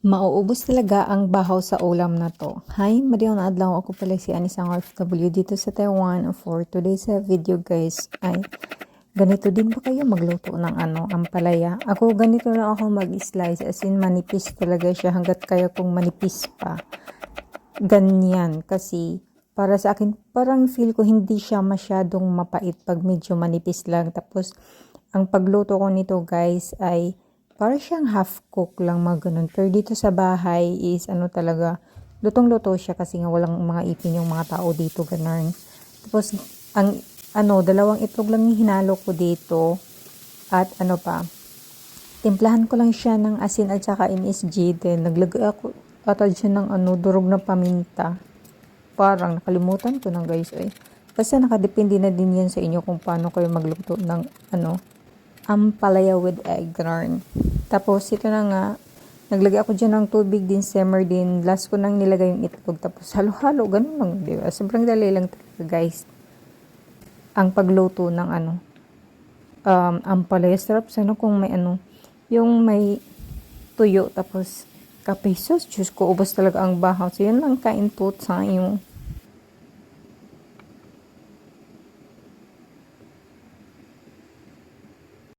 Mauubos talaga ang bahaw sa ulam na to. Hi, madiyaw na adlaw, ako pala si Anisang OFW dito sa Taiwan. For today's video guys ay ganito din ba kayo magluto ng ampalaya? Ako ganito na ako mag-slice, as in manipis talaga siya hanggat kaya kong manipis pa. Ganyan kasi para sa akin parang feel ko hindi siya masyadong mapait pag medyo manipis lang. Tapos ang pagluto ko nito guys ay para siyang half cook lang mga ganun. Pero dito sa bahay is talaga, lutong-luto siya kasi nga walang mga ipin yung mga tao dito ganun. Tapos ang dalawang itlog lang yung hinalo ko dito at timplahan ko lang siya ng asin at saka MSG. Then naglagay ako atad siya ng durog na paminta. Parang nakalimutan ko na guys eh. Kasi nakadepende na din yan sa inyo kung paano kayo magluto ng ampalaya with egg ganun. Tapos ito na nga, naglagay ako dyan ng tubig din, simmer din. Last ko nang nilagay yung itlog. Tapos halo-halo, ganun lang, di ba? Sobrang dali lang talaga guys. Ang pagluto ng ampalaya. Sarap sana kung may yung may tuyo. Tapos kape sauce. Diyos ko, ubos talaga ang bahaw. So yun lang kain po sa yung